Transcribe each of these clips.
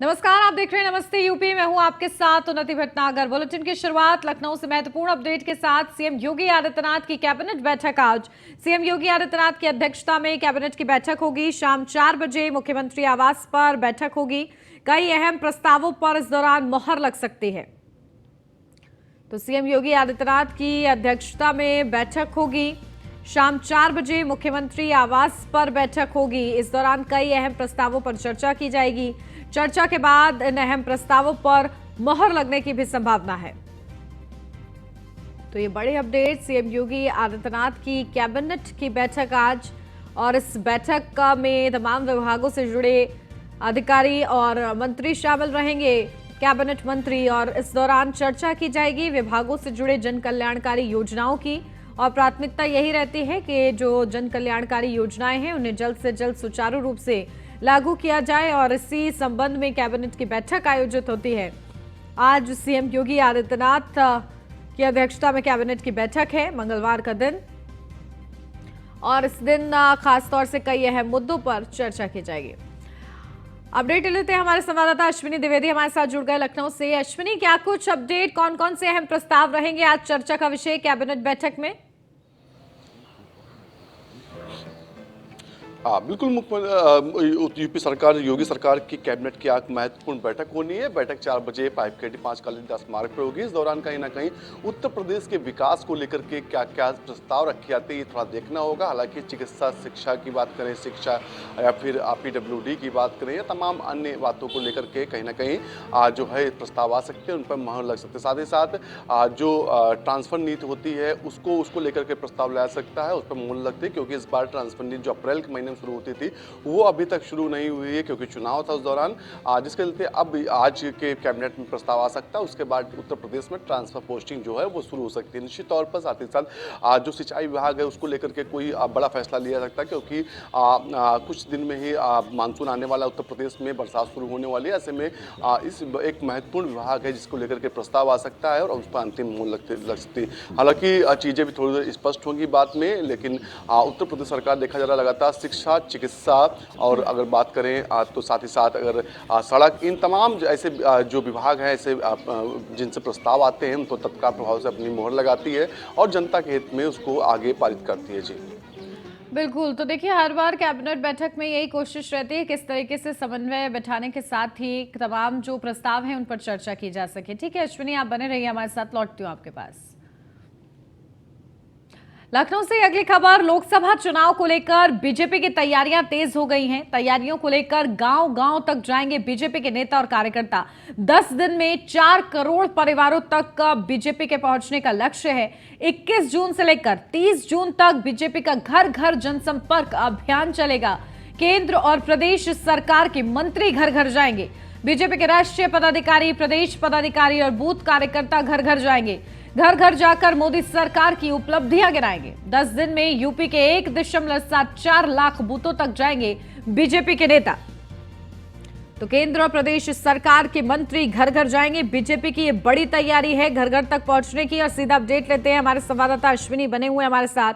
नमस्कार, आप देख रहे हैं नमस्ते यूपी। मैं हूं आपके साथ उन्नति भटनागर। बुलेटिन की शुरुआत लखनऊ से महत्वपूर्ण अपडेट के साथ। सीएम योगी आदित्यनाथ की कैबिनेट बैठक आज। सीएम योगी आदित्यनाथ की अध्यक्षता में कैबिनेट की बैठक होगी। शाम 4 बजे मुख्यमंत्री आवास पर बैठक होगी। कई अहम प्रस्तावों पर इस दौरान मोहर लग सकती है। तो सीएम योगी आदित्यनाथ की अध्यक्षता में बैठक होगी। शाम 4 बजे मुख्यमंत्री आवास पर बैठक होगी। इस दौरान कई अहम प्रस्तावों पर चर्चा की जाएगी। चर्चा के बाद इन अहम प्रस्तावों पर मोहर लगने की भी संभावना है। तो ये बड़ी अपडेट, सीएम योगी आदित्यनाथ की कैबिनेट की बैठक आज, और इस बैठक में तमाम विभागों से जुड़े अधिकारी और मंत्री शामिल रहेंगे, कैबिनेट मंत्री। और इस दौरान चर्चा की जाएगी विभागों से जुड़े जन कल्याणकारी योजनाओं की। और प्राथमिकता यही रहती है कि जो जन कल्याणकारी योजनाएं हैं उन्हें जल्द से जल्द सुचारू रूप से लागू किया जाए। और इसी संबंध में कैबिनेट की बैठक आयोजित होती है। आज सीएम योगी आदित्यनाथ की अध्यक्षता में कैबिनेट की बैठक है, मंगलवार का दिन। और इस दिन खासतौर से कई अहम मुद्दों पर चर्चा की जाएगी। अपडेट लेते हैं, हमारे संवाददाता अश्विनी द्विवेदी हमारे साथ जुड़ गए लखनऊ से। अश्विनी, क्या कुछ अपडेट, कौन कौन से अहम प्रस्ताव रहेंगे आज चर्चा का विषय कैबिनेट बैठक में? बिल्कुल यूपी सरकार, योगी सरकार की कैबिनेट की आज महत्वपूर्ण बैठक होनी है। बैठक 4 बजे पाइपकेटी 5 कॉलेज स्मारक पर होगी। इस दौरान कहीं ना कहीं उत्तर प्रदेश के विकास को लेकर के क्या क्या प्रस्ताव रखे जाते हैं ये थोड़ा देखना होगा। हालांकि चिकित्सा शिक्षा की बात करें, शिक्षा या फिर PWD की बात करें, या तमाम अन्य बातों को लेकर के कहीं ना कहीं जो है प्रस्ताव आ सकते हैं, उन पर मोहर लग सकते हैं। साथ ही साथ जो ट्रांसफर नीति होती है उसको लेकर के प्रस्ताव ला सकता है, उस पर मोहर लगती है। क्योंकि इस बार ट्रांसफर नीति जो अप्रैल के महीने शुरू होती थी वो अभी तक शुरू नहीं हुई है, क्योंकि चुनाव था उस दौरान, जिसके चलते अब आज के कैबिनेट में प्रस्ताव आ सकता है। उसके बाद उत्तर प्रदेश में ट्रांसफर पोस्टिंग जो है वो शुरू हो सकती है निश्चित तौर पर। साथ ही साथ जो सिंचाई विभाग है उसको लेकर के कोई बड़ा फैसला लिया जा सकता है, क्योंकि कुछ दिन में ही मानसून आने वाला, उत्तर प्रदेश में बरसात शुरू होने वाली है। ऐसे में इस एक महत्वपूर्ण विभाग है जिसको लेकर के प्रस्ताव आ सकता है और उस पर अंतिम मोहर लग सकती है। हालांकि चीजें भी थोड़ी स्पष्ट होंगी बात में, लेकिन उत्तर प्रदेश सरकार देखा जा रहा लगातार शिक्षा, चिकित्सा और अगर बात करें तो साथ ही साथ अगर सड़क, इन तमाम ऐसे जो विभाग हैं, ऐसे जिनसे प्रस्ताव आते हैं उनको तत्काल प्रभाव से अपनी मोहर लगाती है और जनता के हित में उसको आगे पारित करती है। जी बिल्कुल। तो देखिए, हर बार कैबिनेट बैठक में यही कोशिश रहती है किस तरीके से समन्वय बैठाने के साथ ही तमाम जो प्रस्ताव हैं उन पर चर्चा की जा सके। ठीक है अश्विनी, आप बने रहिए हमारे साथ, लौटती हूँ आपके पास। लखनऊ से अगली खबर, लोकसभा चुनाव को लेकर बीजेपी की तैयारियां तेज हो गई हैं। तैयारियों को लेकर गांव-गांव तक जाएंगे बीजेपी के नेता और कार्यकर्ता। 10 दिन में 4 करोड़ परिवारों तक बीजेपी के पहुंचने का लक्ष्य है। 21 जून से लेकर 30 जून तक बीजेपी का घर घर जनसंपर्क अभियान चलेगा। केंद्र और प्रदेश सरकार के मंत्री घर घर जाएंगे। बीजेपी के राष्ट्रीय पदाधिकारी, प्रदेश पदाधिकारी और बूथ कार्यकर्ता घर घर जाएंगे। घर घर जाकर मोदी सरकार की उपलब्धियां गिनाएंगे। 10 दिन में यूपी के 1.74 लाख बूथों तक जाएंगे बीजेपी के नेता। तो केंद्र और प्रदेश सरकार के मंत्री घर घर जाएंगे। बीजेपी की ये बड़ी तैयारी है घर घर तक पहुंचने की। और सीधा अपडेट लेते हैं, हमारे संवाददाता अश्विनी बने हुए हमारे साथ।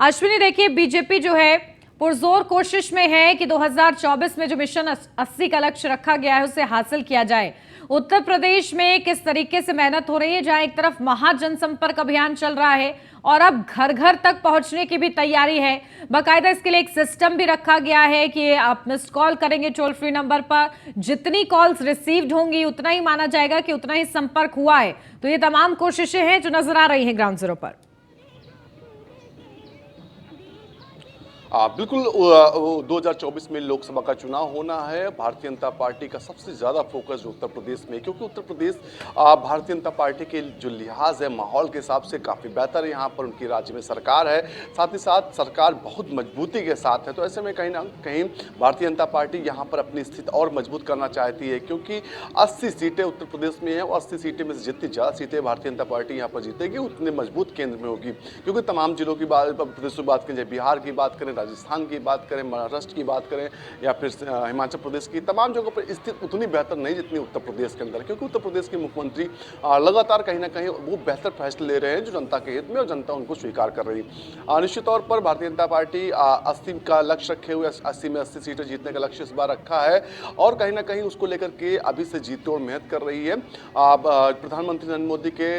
अश्विनी, देखिए बीजेपी जो है पुरजोर कोशिश में है कि 2024 में जो मिशन 80 का लक्ष्य रखा गया है उसे हासिल किया जाए। उत्तर प्रदेश में किस तरीके से मेहनत हो रही है, जहां एक तरफ महाजनसंपर्क अभियान चल रहा है और अब घर घर तक पहुंचने की भी तैयारी है। बाकायदा इसके लिए एक सिस्टम भी रखा गया है कि आप मिस्ड कॉल करेंगे टोल फ्री नंबर पर, जितनी कॉल्स रिसीव्ड होंगी उतना ही माना जाएगा कि उतना ही संपर्क हुआ है। तो ये तमाम कोशिशें हैं जो नजर आ रही हैं ग्राउंड जीरो पर। बिल्कुल 2024 में लोकसभा का चुनाव होना है। भारतीय जनता पार्टी का सबसे ज़्यादा फोकस उत्तर प्रदेश में, क्योंकि उत्तर प्रदेश भारतीय जनता पार्टी के जो लिहाज है माहौल के हिसाब से काफ़ी बेहतर है। यहाँ पर उनकी राज्य में सरकार है, साथ ही साथ सरकार बहुत मजबूती के साथ है। तो ऐसे में कहीं ना कहीं भारतीय जनता पार्टी यहाँ पर अपनी स्थिति और मजबूत करना चाहती है, क्योंकि 80 सीटें उत्तर प्रदेश में हैं और 80 सीटें में से जितनी ज़्यादा सीटें भारतीय जनता पार्टी यहाँ पर जीतेगी उतने मजबूत केंद्र में होगी। क्योंकि तमाम जिलों की बात, प्रदेश की बात करें, बिहार की बात करें, राजस्थान की बात करें, महाराष्ट्र की बात करें या फिर हिमाचल प्रदेश की, तमाम जगहों पर स्थिति उतनी बेहतर नहीं जितनी उत्तर प्रदेश के अंदर, क्योंकि उत्तर प्रदेश के मुख्यमंत्री लगातार कहीं ना कहीं वो बेहतर फैसले ले रहे हैं जो जनता के हित में, और जनता उनको स्वीकार कर रही है। निश्चित तौर पर भारतीय जनता पार्टी 80 का लक्ष्य रखे हुए, 80 में 80 सीटें जीतने का लक्ष्य इस बार रखा है, और कहीं ना कहीं उसको लेकर के अभी से जीत तोड़ मेहनत कर रही है। प्रधानमंत्री नरेंद्र मोदी के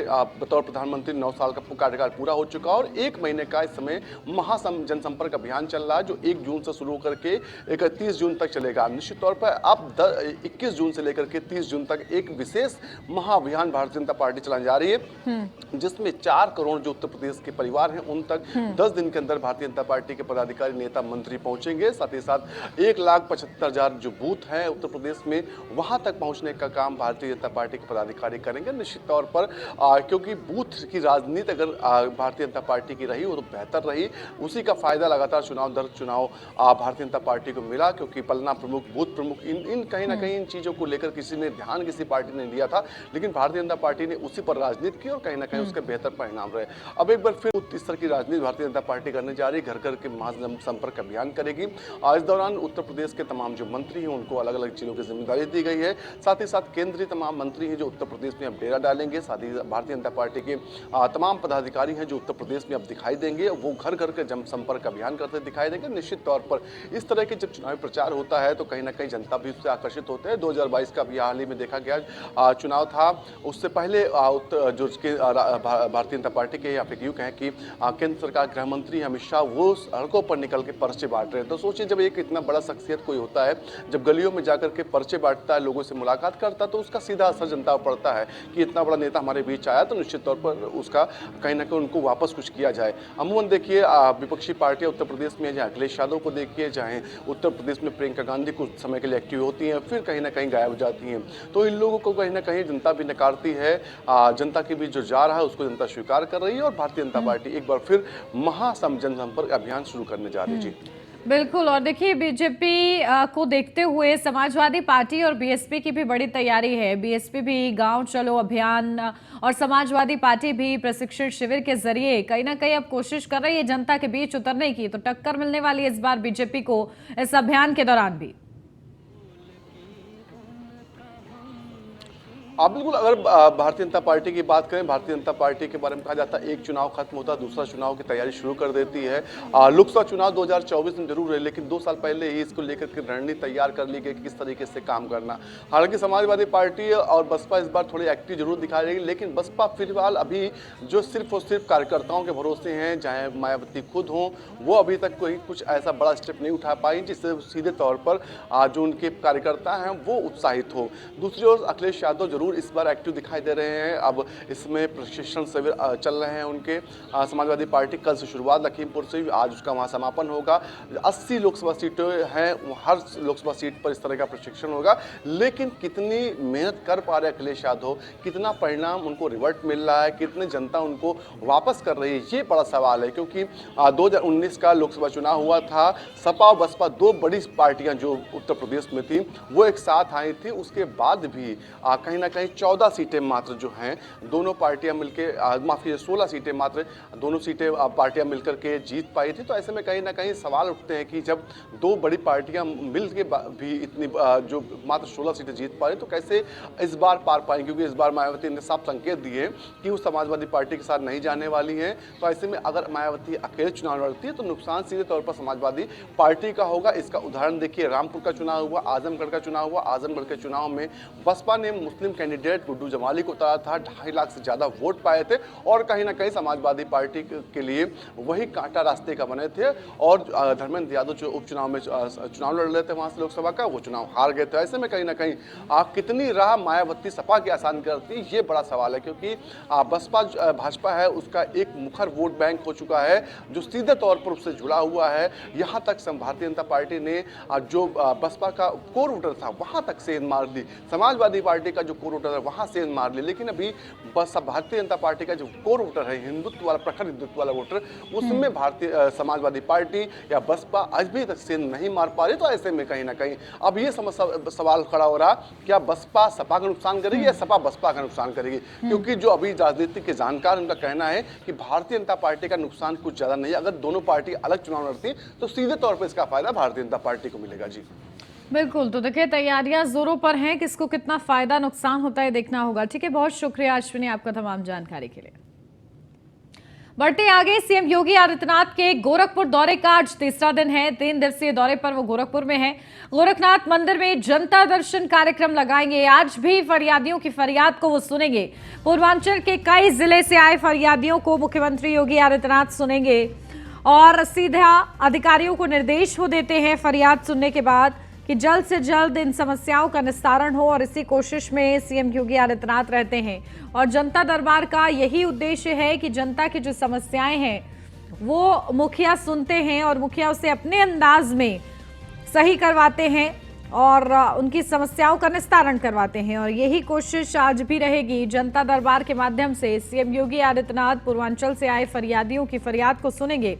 बतौर प्रधानमंत्री 9 साल का कार्यकाल पूरा हो चुका है, और 1 महीने का इस समय जनसंपर्क अभियान चल रहा है, जो 1 जून से शुरू करके 31 जून तक चलेगा। निश्चित तौर पर अब 21 जून से लेकर के 30 जून तक एक विशेष महाअभियान भारतीय जनता पार्टी चलाने जा रही है, जिसमें 4 करोड़ जो उत्तर प्रदेश के परिवार हैं उन तक 10 दिन के अंदर भारतीय जनता पार्टी के पदाधिकारी, नेता, मंत्री पहुंचेंगे। साथ ही साथ 1,75,000 जो बूथ हैं उत्तर प्रदेश में, वहां तक पहुंचने का काम भारतीय जनता पार्टी के पदाधिकारी करेंगे। निश्चित तौर पर क्योंकि बूथ की राजनीति अगर भारतीय जनता पार्टी की रही वो तो बेहतर रही, उसी का फायदा लगातार चुनाव दर चुनाव भारतीय जनता पार्टी को मिला, क्योंकि पलना प्रमुख, बूथ प्रमुख, इन कहीं ना कहीं इन चीजों को लेकर किसी ने ध्यान, किसी पार्टी ने दिया था, लेकिन भारतीय जनता पार्टी ने उसी पर राजनीति की और कहीं ना कहीं उसके बेहतर परिणाम रहे। अब एक बार फिर इस तरह की राजनीति भारतीय जनता पार्टी करने जा रही है, घर घर के महासंपर्क अभियान करेगी। इस दौरान उत्तर प्रदेश के तमाम जो मंत्री हैं उनको अलग अलग जिलों की जिम्मेदारी दी गई है। साथ ही साथ केंद्रीय तमाम मंत्री हैं जो उत्तर प्रदेश में अब डेरा डालेंगे। साथ ही भारतीय जनता पार्टी के तमाम पदाधिकारी हैं जो उत्तर प्रदेश में अब दिखाई देंगे, वो घर घर के जनसंपर्क अभियान करते दिखाई देंगे। निश्चित तौर पर इस तरह के जब चुनावी प्रचार होता है तो कहीं ना कहीं जनता भी उससे आकर्षित होते हैं। 2022 का भी हाल ही में देखा गया चुनाव था, उससे पहले जो भारतीय जनता पार्टी के या फिर यूं कहें कि केंद्र सरकार गृह मंत्री अमित शाह वो सड़कों पर निकल के पर्चे बांट रहे हैं। तो सोचिए जब एक इतना बड़ा शख्सियत कोई होता है, जब गलियों में जाकर के पर्चे बांटता है, लोगों से मुलाकात करता है, तो उसका सीधा असर जनता पर पड़ता है कि इतना बड़ा नेता हमारे बीच आया, तो निश्चित तौर पर उसका कहीं ना कहीं उनको वापस कुछ किया जाए। अमूमन देखिए विपक्षी पार्टियां उत्तर प्रदेश में, चाहे अखिलेश यादव को देखिए, चाहे उत्तर प्रदेश में प्रियंका गांधी कुछ समय के लिए एक्टिव होती हैं, फिर कहीं ना कहीं गायब हो जाती हैं। तो इन लोगों को कहीं ना कहीं जनता भी नकारती है, जनता के बीच जो जा रहा है उसको जनता स्वीकार कर रही है, और भारतीय जनता पार्टी एक बार फिर जनसंपर्क अभियान शुरू करने जा रही है। जी बिल्कुल। और देखिए बीजेपी को देखते हुए समाजवादी पार्टी और बीएसपी की भी बड़ी तैयारी है। बीएसपी भी गांव चलो अभियान और समाजवादी पार्टी भी प्रशिक्षण शिविर के जरिए कहीं ना कहीं अब कोशिश कर रही है जनता के बीच उतरने की। तो टक्कर मिलने वाली है इस बार बीजेपी को इस अभियान के दौरान भी। बिल्कुल, अगर भारतीय जनता पार्टी की बात करें, भारतीय जनता पार्टी के बारे में कहा जाता है एक चुनाव खत्म होता है दूसरा चुनाव की तैयारी शुरू कर देती है। लोकसभा चुनाव 2024 में जरूर है, लेकिन 2 साल पहले ही इसको लेकर के रणनीति तैयार कर ली गई किस तरीके से काम करना। हालांकि समाजवादी पार्टी और बसपा इस बार थोड़ी एक्टिव जरूर दिखाई देगी, लेकिन बसपा फिलहाल अभी जो सिर्फ और सिर्फ कार्यकर्ताओं के भरोसे हैं, चाहे मायावती खुद हों, वो अभी तक कोई कुछ ऐसा बड़ा स्टेप नहीं उठा पाई जिससे सीधे तौर पर जो उनके कार्यकर्ता हैं वो उत्साहित हो। दूसरी ओर अखिलेश यादव जरूर इस बार एक्टिव दिखाई दे रहे हैं। अब इसमें प्रशिक्षण शिविर चल रहे हैं उनके। समाजवादी पार्टी कल से शुरुआत लखीमपुर से, आज उसका वहां समापन होगा। 80 लोकसभा सीटें हैं, हर लोकसभा सीट पर इस तरह का प्रशिक्षण होगा। लेकिन कितनी मेहनत कर पा रहे अखिलेश यादव, कितना परिणाम उनको रिवर्ट मिल रहा है, कितनी जनता उनको वापस कर रही है, ये बड़ा सवाल है। क्योंकि 2019 का लोकसभा चुनाव हुआ था, सपा और बसपा 2 बड़ी पार्टियां जो उत्तर प्रदेश में थी वो एक साथ आई थी। उसके बाद भी कहीं ना कहीं 14 सीटें मात्र जो हैं दोनों पार्टियां मिलकर, माफ कीजिए 16 सीटें मात्र दोनों सीटें पार्टियां मिलकर के जीत पाई थी। तो ऐसे में कहीं ना कहीं सवाल उठते हैं कि जब 2 बड़ी पार्टियां मिल के भी इतनी जो मात्र 16 सीटें जीत पा रही, तो कैसे इस बार पार पाएंगे? क्योंकि इस बार मायावती ने साफ संकेत दिए कि वो समाजवादी पार्टी के साथ नहीं जाने वाली हैं। तो ऐसे में अगर मायावती अकेले चुनाव लड़ती है तो नुकसान सीधे तौर पर समाजवादी पार्टी का होगा। इसका उदाहरण देखिए, रामपुर का चुनाव हुआ, आजमगढ़ का चुनाव हुआ। आजमगढ़ के चुनाव में बसपा ने मुस्लिम कैंडिडेट गुड्डू जमाली को उतारा था, 2.5 लाख से ज्यादा वोट पाए थे, और कहीं ना कहीं समाजवादी पार्टी के लिए वही कांटा रास्ते का बने थे। और धर्मेंद्र यादव जो उपचुनाव में चुनाव लड़ रहे थे वहां से लोकसभा का, वो चुनाव हार गए थे। ऐसे में कहीं ना कहीं कितनी राह मायावती सपा की आसान करती, ये बड़ा सवाल है। क्योंकि बसपा भाजपा है उसका एक मुखर वोट बैंक हो चुका है जो सीधे तौर पर उससे जुड़ा हुआ है। यहाँ तक भारतीय जनता पार्टी ने जो बसपा का कोर वोटर था वहां तक सेंध मार दी। समाजवादी पार्टी का जो कोर वोटर है वहां से मार ली, लेकिन अभी बस भारतीय जनता पार्टी का जो कोर वोटर है, हिंदुत्व वाला, प्रखर हिंदुत्व वाला वोटर, उसमें भारतीय समाजवादी पार्टी या बसपा आज भी तक सेंध नहीं मार पा रही। तो ऐसे में कहीं ना कहीं अब ये सवाल खड़ा हो रहा, क्या बसपा सपा का नुकसान करेगी या सपा बसपा का नुकसान करेगी? क्योंकि जो अभी राजनीति के जानकार, उनका कहना है कि भारतीय जनता पार्टी का नुकसान कुछ ज्यादा नहीं है। अगर दोनों पार्टी अलग चुनाव लड़ती तो सीधे तौर पर इसका फायदा भारतीय जनता पार्टी को मिलेगा। जी बिल्कुल, तो देखिए तैयारियां जोरों पर हैं, किसको कितना फायदा नुकसान होता है देखना होगा। ठीक है, बहुत शुक्रिया अश्विनी आपका तमाम जानकारी के लिए। बढ़ते आगे, सीएम योगी आदित्यनाथ के गोरखपुर दौरे का आज तीसरा दिन है। 3 दिवसीय दौरे पर वो गोरखपुर में हैं। गोरखनाथ मंदिर में जनता दर्शन कार्यक्रम लगाएंगे। आज भी फरियादियों की फरियाद को वो सुनेंगे। पूर्वांचल के कई जिले से आए फरियादियों को मुख्यमंत्री योगी आदित्यनाथ सुनेंगे और सीधा अधिकारियों को निर्देश वो देते हैं फरियाद सुनने के बाद कि जल्द से जल्द इन समस्याओं का निस्तारण हो, और इसी कोशिश में सीएम योगी आदित्यनाथ रहते हैं। और जनता दरबार का यही उद्देश्य है कि जनता की जो समस्याएं हैं वो मुखिया सुनते हैं और मुखिया उसे अपने अंदाज में सही करवाते हैं और उनकी समस्याओं का निस्तारण करवाते हैं। और यही कोशिश आज भी रहेगी। जनता दरबार के माध्यम से सीएम योगी आदित्यनाथ पूर्वांचल से आए फरियादियों की फरियाद को सुनेंगे,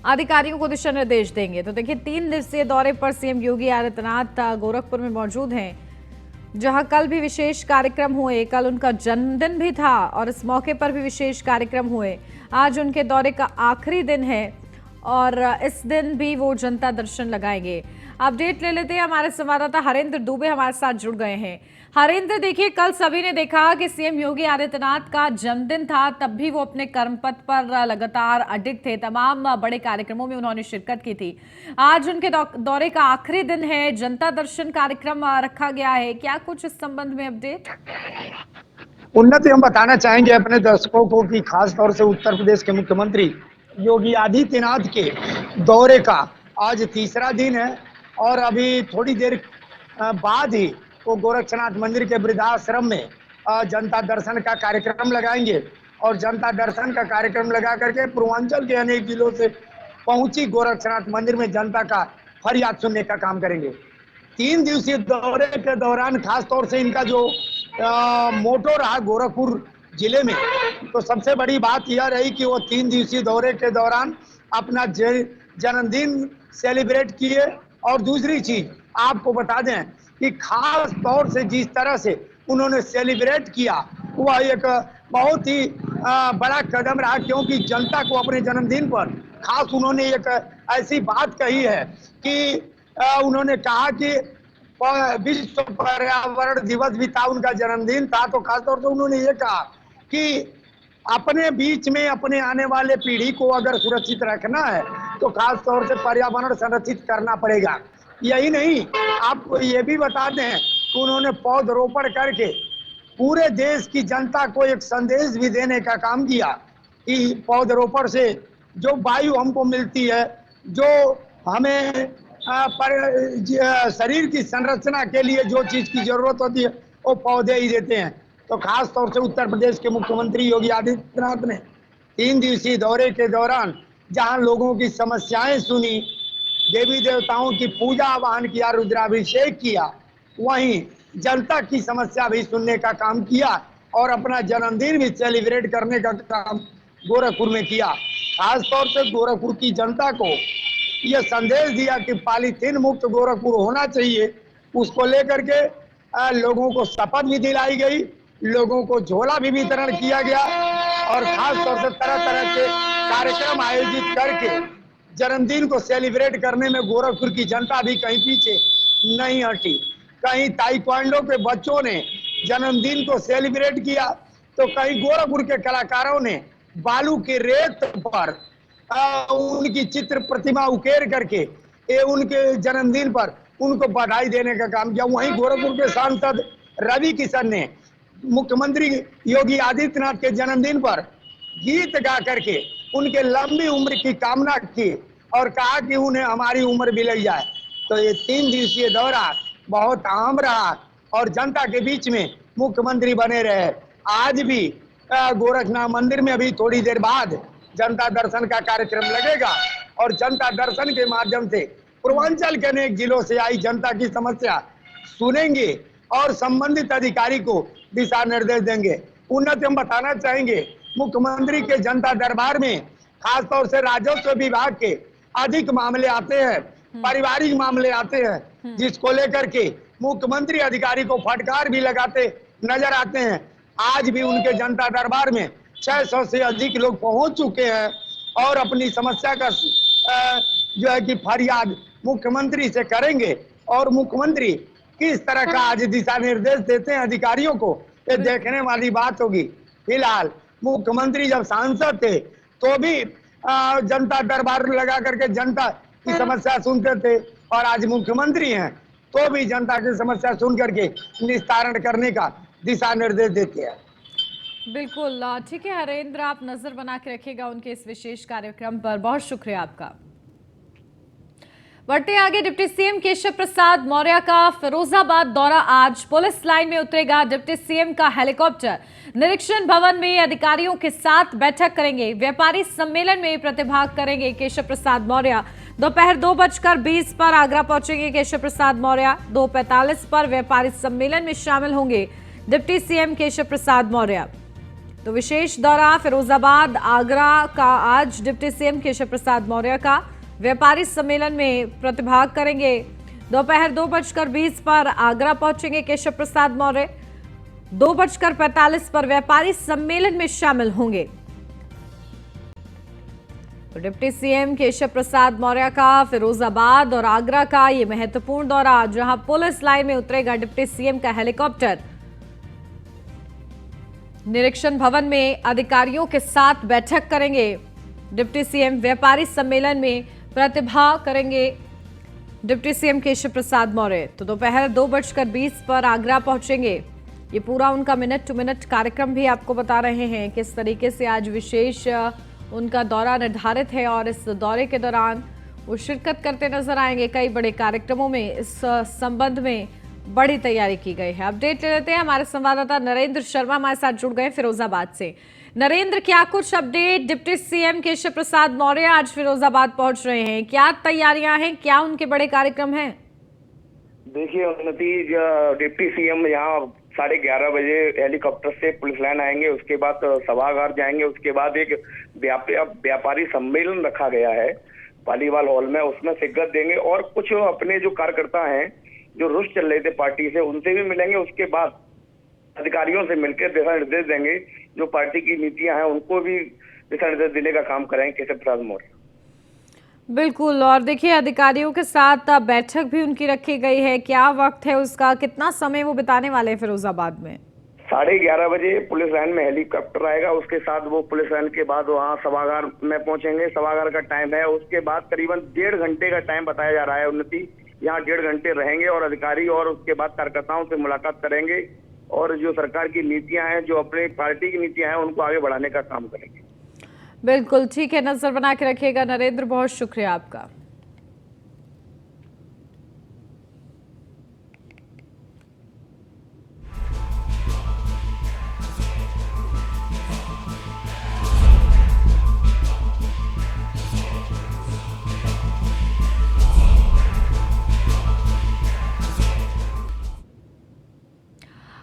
अधिकारियों को दिशा निर्देश देंगे। तो देखिए 3 दिवसीय दौरे पर सीएम योगी आदित्यनाथ गोरखपुर में मौजूद हैं, जहां कल भी विशेष कार्यक्रम हुए। कल उनका जन्मदिन भी था और इस मौके पर भी विशेष कार्यक्रम हुए। आज उनके दौरे का आखिरी दिन है और इस दिन भी वो जनता दर्शन लगाएंगे। अपडेट ले लेते हैं, हमारे संवाददाता हरेंद्र दुबे हमारे साथ जुड़ गए हैं। हरेंद्र, देखिए कल सभी ने देखा कि सीएम योगी आदित्यनाथ का जन्मदिन था, तब भी वो अपने कर्मपथ पर लगातार अडिग थे। तमाम बड़े कार्यक्रमों में उन्होंने शिरकत की थी। आज उनके दौरे का आखिरी दिन है, जनता दर्शन कार्यक्रम रखा गया है। क्या कुछ इस संबंध में अपडेट? उन्नति, हम बताना चाहेंगे अपने दर्शकों को कि खास तौर से उत्तर प्रदेश के मुख्यमंत्री योगी आदित्यनाथ के दौरे का आज तीसरा दिन है और अभी थोड़ी देर बाद ही वो गोरक्षनाथ मंदिर के वृद्धाश्रम में जनता दर्शन का कार्यक्रम लगाएंगे और जनता दर्शन का कार्यक्रम लगा करके पूर्वांचल के अनेक जिलों से पहुंची गोरक्षनाथ मंदिर में जनता का फरियाद सुनने का काम करेंगे। 3 दिवसीय दौरे के दौरान खास तौर से इनका जो मोटो रहा गोरखपुर जिले में, तो सबसे बड़ी बात यह रही कि वो 3 दिवसीय दौरे के दौरान अपना जन्मदिन सेलिब्रेट किए। और दूसरी चीज आपको बता दें कि खास तौर से जिस तरह से उन्होंने सेलिब्रेट किया वह एक बहुत ही बड़ा कदम रहा, क्योंकि जनता को अपने जन्मदिन पर खास उन्होंने एक ऐसी बात कही है कि उन्होंने कहा कि विश्व पर्यावरण दिवस भी था, उनका जन्मदिन था, तो खासतौर से उन्होंने ये कहा कि अपने बीच में अपने आने वाले पीढ़ी को अगर सुरक्षित रखना है तो खास तौर से पर्यावरण संरक्षित करना पड़ेगा। यही नहीं, आपको ये भी बता दें कि उन्होंने पौधरोपण करके पूरे देश की जनता को एक संदेश भी देने का काम किया कि पौधरोपण से जो वायु हमको मिलती है, जो हमें शरीर की संरचना के लिए जो चीज की जरूरत होती है वो पौधे ही देते हैं। तो खास तौर से उत्तर प्रदेश के मुख्यमंत्री योगी आदित्यनाथ ने 3 दिवसीय दौरे के दौरान जहां लोगों की समस्याएं सुनी, देवी देवताओं की पूजा आवाहन किया, रुद्राभिषेक किया, वहीं जनता की समस्या भी सुनने का काम किया और अपना जन्मदिन भी सेलिब्रेट करने का काम गोरखपुर में किया। खास तौर से गोरखपुर की जनता को यह संदेश दिया कि पॉलीथीन मुक्त गोरखपुर होना चाहिए। उसको लेकर के लोगों को शपथ भी दिलाई गई, लोगों को झोला भी वितरण किया गया और खास तौर से तरह तरह के कार्यक्रम आयोजित करके जन्मदिन को सेलिब्रेट करने में गोरखपुर की जनता भी कहीं पीछे नहीं हटी। कहीं ताइक्वांडो के बच्चों ने जन्मदिन को सेलिब्रेट किया तो कहीं गोरखपुर के कलाकारों ने बालू के रेत पर उनकी चित्र प्रतिमा उकेर करके उनके जन्मदिन पर उनको बधाई देने का काम किया। वहीं गोरखपुर के सांसद रवि किशन ने मुख्यमंत्री योगी आदित्यनाथ के जन्मदिन पर गीत गा करके उनके लंबी उम्र की कामना की और कहा कि उन्हें हमारी उम्र भी लग जाए। तो ये 3 दिवसीय दौरा बहुत अहम रहा और जनता के बीच में मुख्यमंत्री बने रहे। आज भी गोरखनाथ मंदिर में अभी थोड़ी देर बाद जनता दर्शन का कार्यक्रम लगेगा और जनता दर्शन के माध्यम से पूर्वांचल के अनेक जिलों से आई जनता की समस्या सुनेंगे और संबंधित अधिकारी को दिशा निर्देश देंगे। उन्नति हम बताना चाहेंगे, मुख्यमंत्री के जनता दरबार में खासतौर से राजस्व विभाग के अधिक मामले आते हैं, पारिवारिक मामले आते हैं, जिसको लेकर के मुख्यमंत्री अधिकारी को फटकार भी लगाते नजर आते हैं। आज भी उनके जनता दरबार में 600 से अधिक लोग पहुंच चुके हैं और अपनी समस्या का जो है कि फरियाद मुख्यमंत्री से करेंगे। और मुख्यमंत्री किस तरह का आज दिशा निर्देश देते हैं अधिकारियों को, ये देखने वाली बात होगी। फिलहाल मुख्यमंत्री जब सांसद थे तो भी जनता दरबार लगा करके जनता की समस्या सुनते थे, और आज मुख्यमंत्री हैं तो भी जनता की समस्या सुन करके निस्तारण करने का दिशा निर्देश देते हैं। बिल्कुल ठीक है हरेंद्र, आप नजर बना के रखिएगा उनके इस विशेष कार्यक्रम पर। बहुत शुक्रिया आपका। बढ़ते आगे, डिप्टी सीएम केशव प्रसाद मौर्य का फिरोजाबाद दौरा। आज पुलिस लाइन में उतरेगा डिप्टी सीएम का हेलीकॉप्टर। निरीक्षण भवन में अधिकारियों के साथ बैठक करेंगे। व्यापारी सम्मेलन में प्रतिभाग करेंगे केशव प्रसाद मौर्य। दोपहर 2:20 पर आगरा पहुंचेंगे केशव प्रसाद मौर्य। 2:45 पर व्यापारी सम्मेलन में शामिल होंगे डिप्टी सीएम केशव प्रसाद मौर्य। तो विशेष दौरा फिरोजाबाद आगरा का आज डिप्टी सीएम केशव प्रसाद मौर्य का। व्यापारी सम्मेलन में प्रतिभाग करेंगे। दोपहर 2:20 पर आगरा पहुंचेंगे केशव प्रसाद मौर्य। 2:45 पर व्यापारी सम्मेलन में शामिल होंगे। तो डिप्टी सीएम केशव प्रसाद मौर्य का फिरोजाबाद और आगरा का ये महत्वपूर्ण दौरा, जहां पुलिस लाइन में उतरेगा डिप्टी सीएम का हेलीकॉप्टर। निरीक्षण भवन में अधिकारियों के साथ बैठक करेंगे डिप्टी सीएम। व्यापारी सम्मेलन में प्रतिभा करेंगे डिप्टी सीएम केशव प्रसाद मौर्य। तो दोपहर 2:20 पर आगरा पहुंचेंगे। ये पूरा उनका मिनट टू मिनट कार्यक्रम भी आपको बता रहे हैं किस तरीके से आज विशेष उनका दौरा निर्धारित है, और इस दौरे के दौरान वो शिरकत करते नजर आएंगे। कई बड़े कार्यक्रमों में इस संबंध में बड़ी तैयारी की गई है। अपडेट ले लेते हैं, हमारे संवाददाता नरेंद्र शर्मा हमारे साथ जुड़ गए फिरोजाबाद से। नरेंद्र, क्या कुछ update? Deputy CM Keshav Prasad Maurya आज फिरोजाबाद पहुंच रहे हैं, क्या तैयारियां हैं, क्या उनके बड़े कार्यक्रम हैं? देखिए उन्नति, डिप्टी सीएम यहाँ 11:30 बजे हेलीकॉप्टर से पुलिस लाइन आएंगे, उसके बाद सभागार जाएंगे, उसके बाद एक व्यापारी सम्मेलन रखा गया है पालीवाल हॉल में, उसमें शिरकत देंगे और कुछ अपने जो कार्यकर्ता हैं जो रुष्ट चल रहे थे पार्टी से, उनसे भी मिलेंगे। उसके बाद अधिकारियों से मिलकर दिशा निर्देश देंगे, जो पार्टी की नीतियां हैं उनको भी दिशा निर्देश देने का काम करेंगे केशव प्रसाद मौर्य। बिल्कुल, और देखिए अधिकारियों के साथ बैठक भी उनकी रखी गई है। क्या वक्त है उसका, कितना समय वो बिताने वाले हैं फिरोजाबाद में? 11:30 बजे पुलिस लाइन में हेलीकॉप्टर आएगा, उसके साथ वो पुलिस लाइन के बाद वहाँ सभागार में पहुंचेंगे। सभागार का टाइम है, उसके बाद करीबन 1.5 घंटे का टाइम बताया जा रहा है उन्नति। यहाँ 1.5 घंटे रहेंगे और अधिकारी और उसके बाद कार्यकर्ताओं से मुलाकात करेंगे और जो सरकार की नीतियां हैं, जो अपने पार्टी की नीतियां हैं, उनको आगे बढ़ाने का काम करेंगे। बिल्कुल ठीक है, नजर बना के रखिएगा नरेंद्र, बहुत शुक्रिया आपका।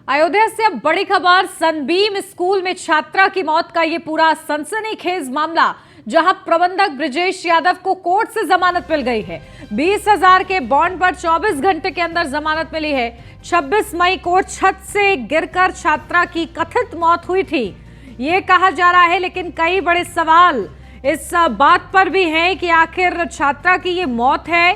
अयोध्या से अब बड़ी खबर, सनबीम स्कूल में छात्रा की मौत का ये पूरा सनसनीखेज मामला, जहां प्रबंधक ब्रिजेश यादव को कोर्ट से जमानत मिल गई है। 20,000 के बॉन्ड पर 24 घंटे के अंदर जमानत मिली है। 26 मई को छत से गिरकर छात्रा की कथित मौत हुई थी, ये कहा जा रहा है। लेकिन कई बड़े सवाल इस बात पर भी हैं कि आखिर छात्रा की ये मौत है,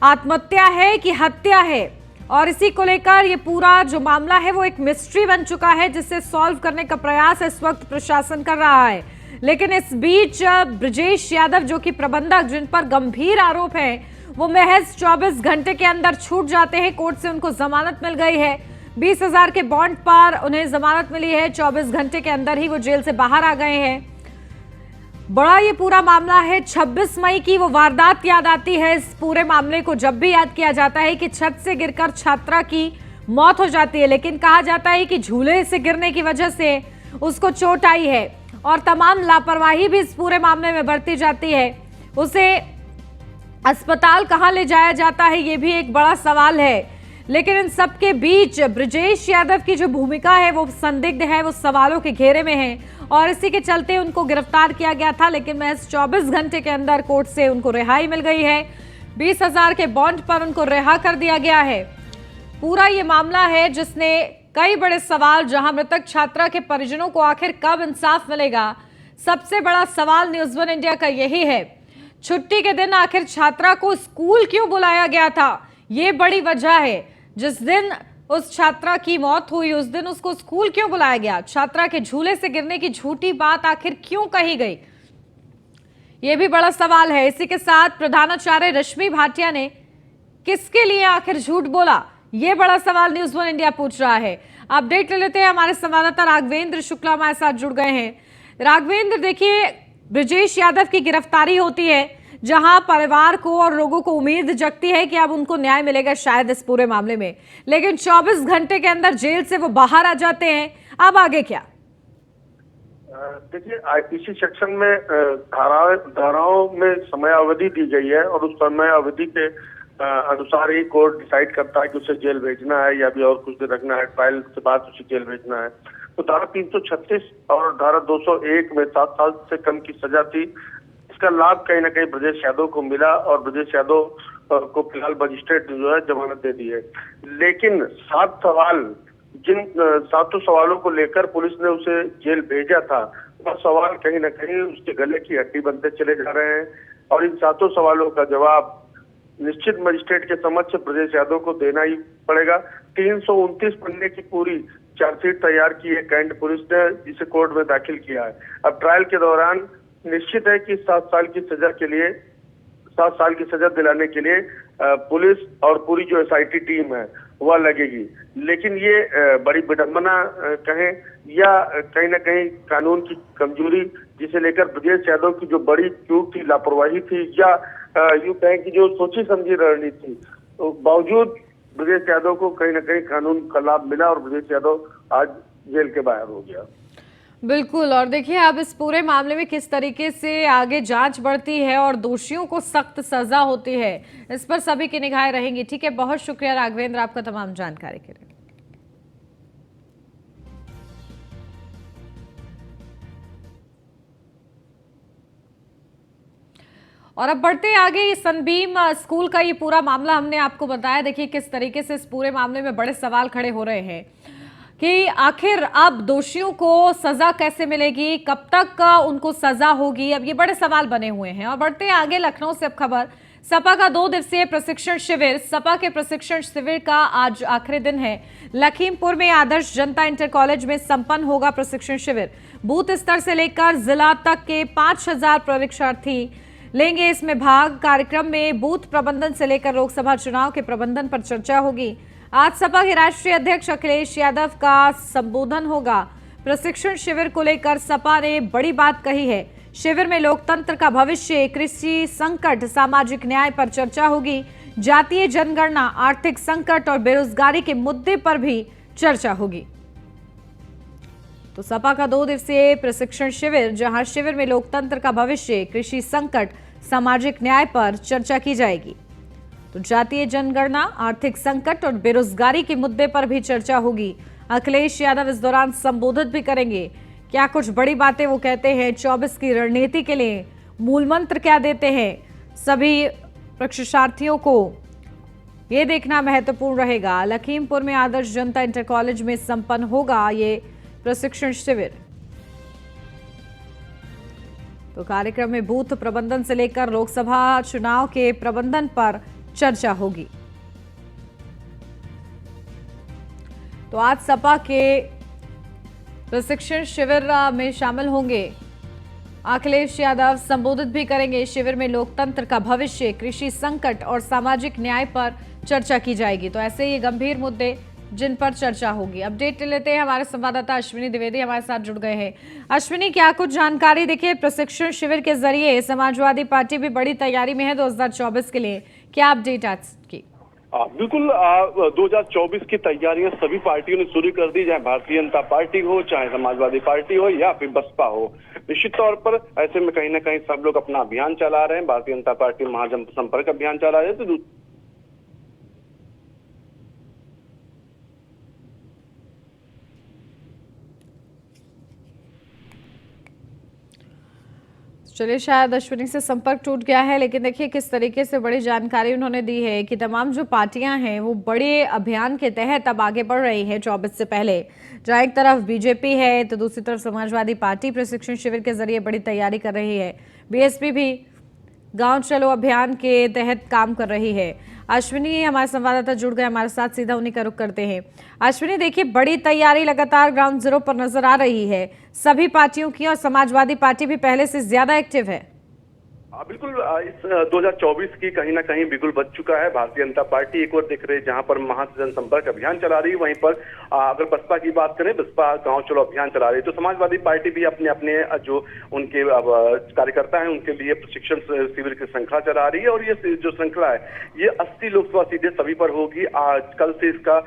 आत्महत्या है कि हत्या है, और इसी को लेकर ये पूरा जो मामला है वो एक मिस्ट्री बन चुका है, जिसे सॉल्व करने का प्रयास इस वक्त प्रशासन कर रहा है। लेकिन इस बीच ब्रिजेश यादव, जो कि प्रबंधक, जिन पर गंभीर आरोप हैं, वो महज 24 घंटे के अंदर छूट जाते हैं। कोर्ट से उनको जमानत मिल गई है। 20,000 के बॉन्ड पर उन्हें जमानत मिली है। 24 घंटे के अंदर ही वो जेल से बाहर आ गए हैं। बड़ा ये पूरा मामला है। 26 मई की वो वारदात याद आती है इस पूरे मामले को, जब भी याद किया जाता है कि छत से गिरकर छात्रा की मौत हो जाती है। लेकिन कहा जाता है कि झूले से गिरने की वजह से उसको चोट आई है, और तमाम लापरवाही भी इस पूरे मामले में बरती जाती है। उसे अस्पताल कहाँ ले जाया जाता है, ये भी एक बड़ा सवाल है। लेकिन इन सब के बीच ब्रजेश यादव की जो भूमिका है वो संदिग्ध है, वो सवालों के घेरे में है और इसी के चलते उनको गिरफ्तार किया गया था। लेकिन महज 24 घंटे के अंदर कोर्ट से उनको रिहाई मिल गई है। 20,000 के बॉन्ड पर उनको रिहा कर दिया गया है। पूरा ये मामला है जिसने कई बड़े सवाल, जहां मृतक छात्रा के परिजनों को आखिर कब इंसाफ मिलेगा, सबसे बड़ा सवाल न्यूज़ वन इंडिया का यही है। छुट्टी के दिन आखिर छात्रा को स्कूल क्यों बुलाया गया था, ये बड़ी वजह है। जिस दिन उस छात्रा की मौत हुई उस दिन उसको स्कूल क्यों बुलाया गया, छात्रा के झूले से गिरने की झूठी बात आखिर क्यों कही गई, ये भी बड़ा सवाल है। इसी के साथ प्रधानाचार्य रश्मि भाटिया ने किसके लिए आखिर झूठ बोला, ये बड़ा सवाल न्यूज़ वन इंडिया पूछ रहा है। अपडेट ले लेते हैं, हमारे संवाददाता राघवेंद्र शुक्ला हमारे साथ जुड़ गए हैं। राघवेंद्र, देखिए ब्रजेश यादव की गिरफ्तारी होती है, जहां परिवार को और लोगों को उम्मीद जगती है कि अब उनको न्याय मिलेगा शायद इस पूरे मामले में, लेकिन 24 घंटे के अंदर जेल से वो बाहर आ जाते हैं। अब आगे क्या? देखिए, आईपीसी सेक्शन में धाराओं में समय अवधि दी गई है और उस समय अवधि के अनुसार ही कोर्ट डिसाइड करता है कि उसे जेल भेजना है या भी और कुछ दिन रखना है, ट्रायल के बाद उसे जेल भेजना है। तो धारा 336 और धारा 201 में 7 साल से कम की सजा थी। इसका लाभ कहीं ना कहीं ब्रजेश यादव को मिला और ब्रजेश यादव को फिलहाल मजिस्ट्रेट जो है जमानत दे दी है। लेकिन 7 सवाल, जिन 7 सवालों को लेकर पुलिस ने उसे जेल भेजा था, वह सवाल कहीं ना कहीं उसके गले की हड्डी बनते चले जा रहे हैं और इन 7 सवालों का जवाब निश्चित मजिस्ट्रेट के समक्ष ब्रजेश यादव को देना ही पड़ेगा। 329 पन्ने की पूरी चार्जशीट तैयार की है कैंट पुलिस ने, जिसे कोर्ट में दाखिल किया है। अब ट्रायल के दौरान निश्चित है कि 7 साल की सजा के लिए, 7 साल की सजा दिलाने के लिए पुलिस और पूरी जो एसआईटी टीम है वह लगेगी। लेकिन ये बड़ी विडंबना कहें या कहीं ना कहीं कानून की कमजोरी, जिसे लेकर ब्रजेश यादव की जो बड़ी चूक थी, लापरवाही थी या यूं कहें कि जो सोची समझी रणनीति थी, तो बावजूद ब्रजेश यादव को कहीं ना कहीं कानून का लाभ मिला और ब्रजेश यादव आज जेल के बाहर हो गया। बिल्कुल, और देखिए अब इस पूरे मामले में किस तरीके से आगे जांच बढ़ती है और दोषियों को सख्त सजा होती है, इस पर सभी की निगाहें रहेंगी। ठीक है, बहुत शुक्रिया राघवेंद्र आपका तमाम जानकारी के लिए। और अब बढ़ते आगे, ये सनबीम स्कूल का ये पूरा मामला हमने आपको बताया। देखिए किस तरीके से इस पूरे मामले में बड़े सवाल खड़े हो रहे हैं कि आखिर अब दोषियों को सजा कैसे मिलेगी, कब तक उनको सजा होगी, अब ये बड़े सवाल बने हुए हैं। और बढ़ते आगे, लखनऊ से अब खबर, सपा का 2 दिवसीय प्रशिक्षण शिविर, सपा के प्रशिक्षण शिविर का आज आखिरी दिन है। लखीमपुर में आदर्श जनता इंटर कॉलेज में संपन्न होगा प्रशिक्षण शिविर। बूथ स्तर से लेकर जिला तक के 5,000 परीक्षार्थी लेंगे इसमें भाग। कार्यक्रम में बूथ प्रबंधन से लेकर लोकसभा चुनाव के प्रबंधन पर चर्चा होगी। आज सपा के राष्ट्रीय अध्यक्ष अखिलेश यादव का संबोधन होगा। प्रशिक्षण शिविर को लेकर सपा ने बड़ी बात कही है। शिविर में लोकतंत्र का भविष्य, कृषि संकट, सामाजिक न्याय पर चर्चा होगी। जातीय जनगणना, आर्थिक संकट और बेरोजगारी के मुद्दे पर भी चर्चा होगी। तो सपा का 2 दिवसीय प्रशिक्षण शिविर, जहां शिविर में लोकतंत्र का भविष्य, कृषि संकट, सामाजिक न्याय पर चर्चा की जाएगी। तो जातीय जनगणना, आर्थिक संकट और बेरोजगारी के मुद्दे पर भी चर्चा होगी। अखिलेश यादव इस दौरान संबोधित भी करेंगे। क्या कुछ बड़ी बातें वो कहते हैं, 24 की रणनीति के लिए मूल मंत्र क्या देते हैं, सभी परीक्षार्थियों को ये देखना महत्वपूर्ण रहेगा। लखीमपुर में आदर्श जनता इंटर कॉलेज में संपन्न होगा ये प्रशिक्षण शिविर। तो कार्यक्रम में बूथ प्रबंधन से लेकर लोकसभा चुनाव के प्रबंधन पर चर्चा होगी। तो आज सपा के प्रशिक्षण शिविर में शामिल होंगे अखिलेश यादव, संबोधित भी करेंगे। शिविर में लोकतंत्र का भविष्य, कृषि संकट और सामाजिक न्याय पर चर्चा की जाएगी। तो ऐसे ये गंभीर मुद्दे जिन पर चर्चा होगी। अपडेट लेते हैं, हमारे संवाददाता अश्विनी द्विवेदी हमारे साथ जुड़ गए हैं। अश्विनी, क्या कुछ जानकारी? देखिए प्रशिक्षण शिविर के जरिए समाजवादी पार्टी भी बड़ी तैयारी में है 2024 के लिए, क्या अपडेट आज की? बिल्कुल, 2024 की तैयारियां सभी पार्टियों ने शुरू कर दी, चाहे भारतीय जनता पार्टी हो, चाहे समाजवादी पार्टी हो या फिर बसपा हो। निश्चित तौर पर ऐसे में कहीं ना कहीं सब लोग अपना अभियान चला रहे हैं। भारतीय जनता पार्टी महाजनसंपर्क अभियान चला रहे हैं, तो चलिए, शायद अश्विनी से संपर्क टूट गया है, लेकिन देखिए किस तरीके से बड़ी जानकारी उन्होंने दी है कि तमाम जो पार्टियां हैं वो बड़े अभियान के तहत अब आगे बढ़ रही हैं 24 से पहले। जहां एक तरफ बीजेपी है तो दूसरी तरफ समाजवादी पार्टी प्रशिक्षण शिविर के जरिए बड़ी तैयारी कर रही है। बीएसपी भी गांव चलो अभियान के तहत काम कर रही है। अश्विनी हमारे संवाददाता जुड़ गए हमारे साथ, सीधा उन्हीं का रुख करते हैं। अश्विनी, देखिए बड़ी तैयारी लगातार ग्राउंड जीरो पर नजर आ रही है सभी पार्टियों की, और समाजवादी पार्टी भी पहले से ज्यादा एक्टिव है। बिल्कुल, इस 2024 की कहीं ना कहीं बिगुल बज चुका है। भारतीय जनता पार्टी एक और दिख रही है, जहां पर महा जनसंपर्क अभियान चला रही है, वहीं पर अगर बसपा की बात करें, बसपा गांव चलो अभियान चला रही है। तो समाजवादी पार्टी भी अपने अपने जो उनके कार्यकर्ता हैं उनके लिए प्रशिक्षण शिविर की श्रृंखला चला रही है। और ये जो श्रृंखला है ये 80 लोकसभा सीटें सभी पर होगी। आज कल से इसका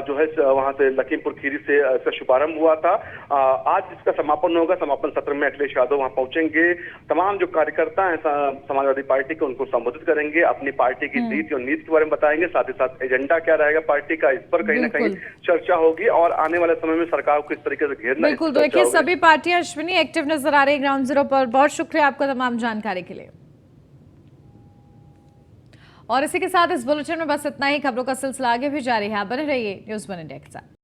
जो है वहां से लखीमपुर खीरी से इसका शुभारंभ हुआ था। आज इसका समापन होगा। समापन सत्र में अखिलेश यादव वहां पहुंचेंगे। तमाम जो कार्यकर्ता हैं समाजवादी पार्टी के उनको संबोधित करेंगे, अपनी पार्टी की नीति और नीति के बारे में बताएंगे। साथ ही साथ एजेंडा क्या रहेगा पार्टी का, इस पर कहीं ना कहीं चर्चा होगी और आने वाले समय में सरकार को किस तरीके से घेरना। बिल्कुल, देखिए सभी पार्टियां अश्विनी एक्टिव नजर आ रही है ग्राउंड जीरो पर। बहुत शुक्रिया आपका तमाम जानकारी के लिए। और इसी के साथ इस बुलेटिन में बस इतना ही। खबरों का सिलसिला आगे भी जारी है। आप बने रहिए न्यूज़ 1 इंडिया के साथ।